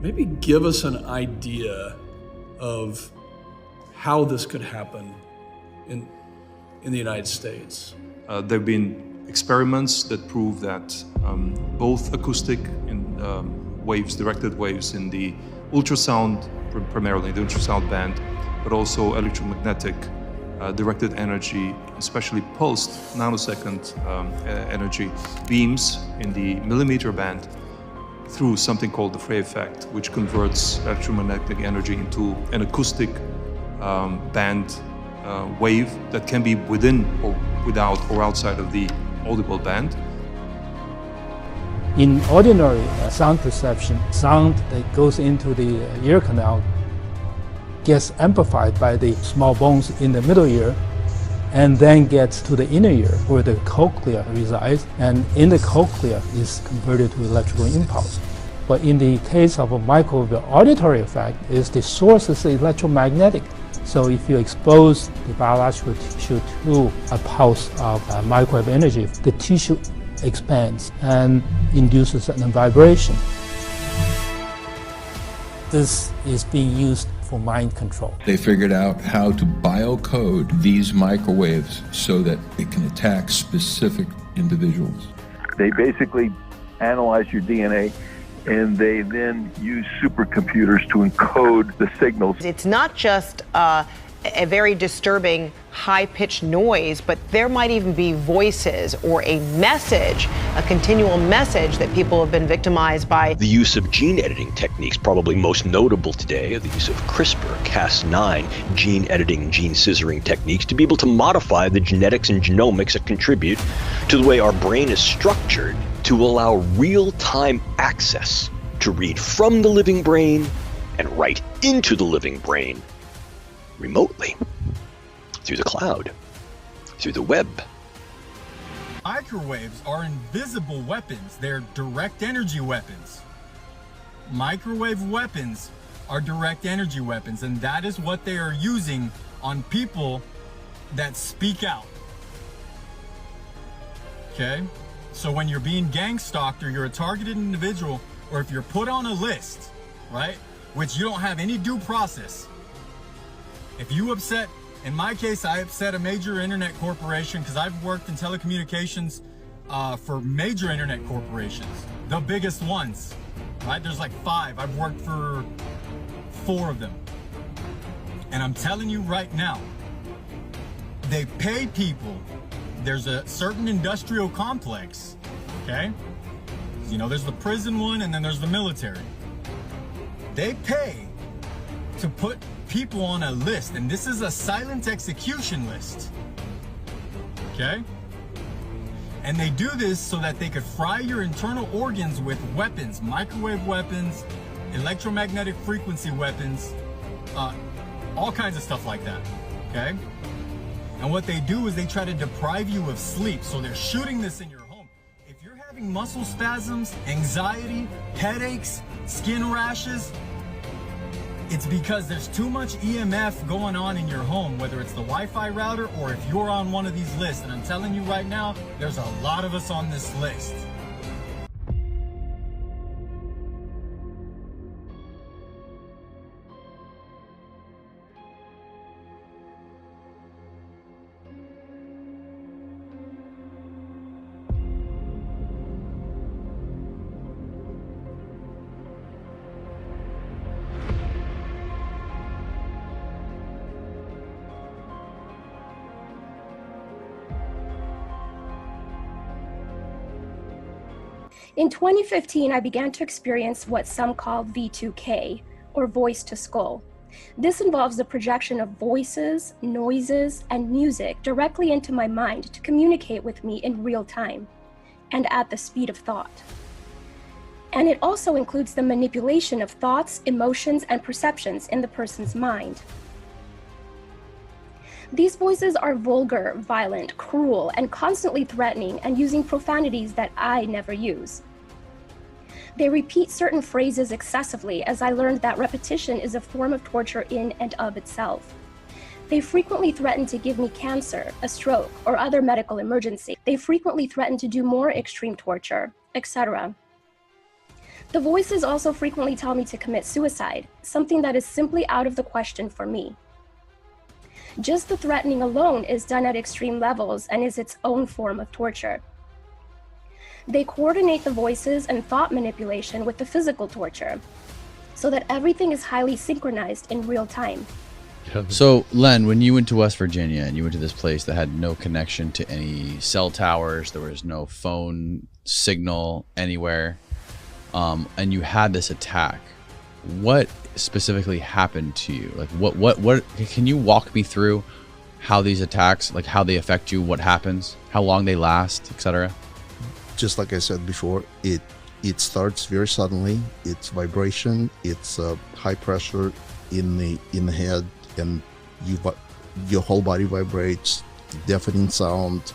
maybe give us an idea of how this could happen in the United States. There have been experiments that prove that both acoustic and waves, directed waves in the ultrasound, primarily the ultrasound band, but also electromagnetic directed energy, especially pulsed nanosecond energy beams in the millimeter band through something called the Frey effect, which converts electromagnetic energy into an acoustic band wave that can be within or without or outside of the audible band. In ordinary sound perception, sound that goes into the ear canal gets amplified by the small bones in the middle ear and then gets to the inner ear where the cochlea resides, and in the cochlea is converted to electrical impulse. But in the case of a microwave auditory effect, the source is electromagnetic. So if you expose the biological tissue to a pulse of microwave energy, the tissue expands and induces a vibration. This is being used for mind control. They figured out how to biocode these microwaves so that it can attack specific individuals. They basically analyze your DNA and they then use supercomputers to encode the signals. It's not just a very disturbing high-pitched noise, but there might even be voices or a message, a continual message that people have been victimized by. The use of gene editing techniques, probably most notable today, the use of CRISPR, Cas9, gene editing, gene scissoring techniques to be able to modify the genetics and genomics that contribute to the way our brain is structured to allow real-time access to read from the living brain and write into the living brain remotely, through the cloud, through the web. Microwaves are invisible weapons. They're direct energy weapons. Microwave weapons are direct energy weapons, and that is what they are using on people that speak out. Okay? So when you're being gang stalked or you're a targeted individual, or if you're put on a list, right, which you don't have any due process, if you upset, in my case, I upset a major internet corporation because I've worked in telecommunications for major internet corporations, the biggest ones, right? There's like 5. I've worked for 4 of them. And I'm telling you right now, they pay people. There's a certain industrial complex, okay? You know, there's the prison one and then there's the military. They pay to put people on a list, and this is a silent execution list, okay? And they do this so that they could fry your internal organs with weapons, microwave weapons, electromagnetic frequency weapons, all kinds of stuff like that, okay? And what they do is they try to deprive you of sleep, so they're shooting this in your home. If you're having muscle spasms, anxiety, headaches, skin rashes, it's because there's too much EMF going on in your home, whether it's the Wi-Fi router or if you're on one of these lists. And I'm telling you right now, there's a lot of us on this list. In 2015, I began to experience what some call V2K, or voice to skull. This involves the projection of voices, noises, and music directly into my mind to communicate with me in real time and at the speed of thought. And it also includes the manipulation of thoughts, emotions, and perceptions in the person's mind. These voices are vulgar, violent, cruel, and constantly threatening and using profanities that I never use. They repeat certain phrases excessively, as I learned that repetition is a form of torture in and of itself. They frequently threaten to give me cancer, a stroke, or other medical emergency. They frequently threaten to do more extreme torture, etc. The voices also frequently tell me to commit suicide, something that is simply out of the question for me. Just the threatening alone is done at extreme levels and is its own form of torture. They coordinate the voices and thought manipulation with the physical torture, so that everything is highly synchronized in real time. So, Len, when you went to West Virginia and you went to this place that had no connection to any cell towers, there was no phone signal anywhere, and you had this attack, what specifically happened to you? Like, what can you walk me through how these attacks, like how they affect you, what happens, how long they last, etc.? Just like I said before, it starts very suddenly. It's vibration. It's high pressure in the head, and your whole body vibrates. Deafening sound.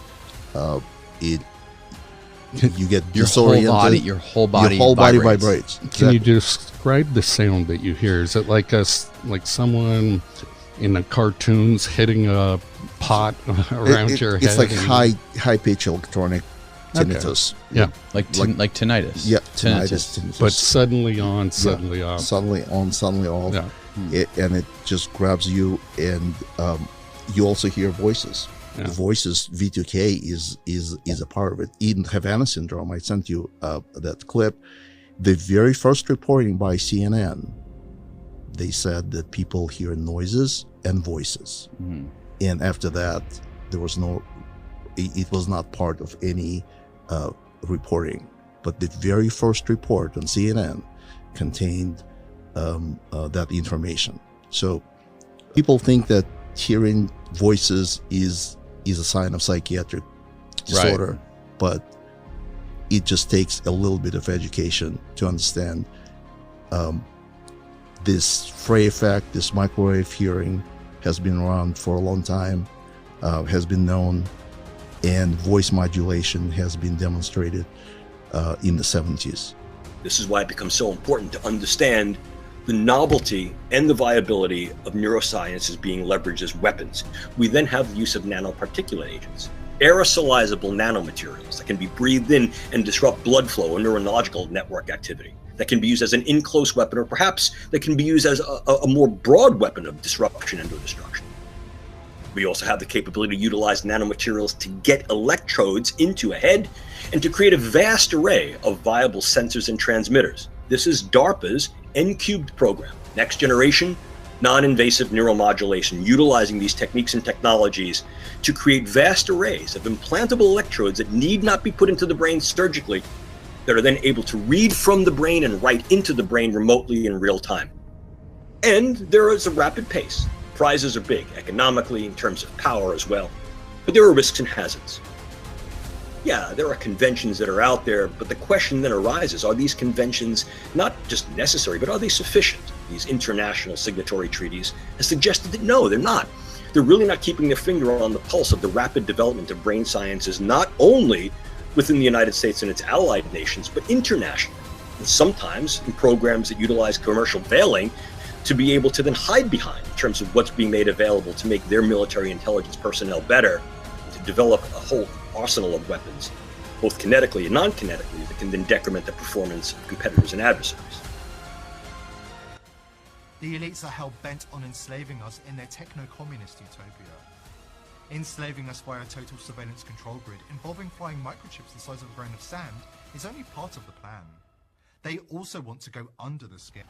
You get disoriented. Your whole body vibrates. Can you describe the sound that you hear? Is it like someone in the cartoons hitting a pot around your head? It's like high pitch electronic tinnitus. Okay. Yeah, like tinnitus. Yeah, tinnitus. But suddenly on, suddenly off. Suddenly on, suddenly off. Yeah. And it just grabs you, and you also hear voices. Yeah. The voices, V2K is a part of it. In Havana syndrome, I sent you that clip. The very first reporting by CNN, they said that people hear noises and voices. Mm-hmm. And after that, there was it was not part of any reporting. But the very first report on CNN contained that information. So people think that hearing voices is a sign of psychiatric disorder, right. But it just takes a little bit of education to understand this Frey effect, this microwave hearing has been around for a long time, has been known, and voice modulation has been demonstrated in the 70s. This is why it becomes so important to understand the novelty and the viability of neuroscience is being leveraged as weapons. We then have the use of nanoparticulate agents, aerosolizable nanomaterials that can be breathed in and disrupt blood flow or neurological network activity, that can be used as an in-close weapon, or perhaps that can be used as a more broad weapon of disruption and or destruction. We also have the capability to utilize nanomaterials to get electrodes into a head and to create a vast array of viable sensors and transmitters. This is DARPA's N-cubed program, next generation non-invasive neuromodulation, utilizing these techniques and technologies to create vast arrays of implantable electrodes that need not be put into the brain surgically, that are then able to read from the brain and write into the brain remotely in real time. And there is a rapid pace. Prizes are big, economically, in terms of power as well. But there are risks and hazards. Yeah, there are conventions that are out there, but the question then arises, are these conventions not just necessary, but are they sufficient? These international signatory treaties have suggested that no, they're not. They're really not keeping their finger on the pulse of the rapid development of brain sciences, not only within the United States and its allied nations, but internationally. And sometimes in programs that utilize commercial veiling to be able to then hide behind in terms of what's being made available to make their military intelligence personnel better, to develop a whole arsenal of weapons, both kinetically and non-kinetically, that can then decrement the performance of competitors and adversaries. The elites are hell-bent on enslaving us in their techno-communist utopia. Enslaving us via a total surveillance control grid involving flying microchips the size of a grain of sand is only part of the plan. They also want to go under the skin.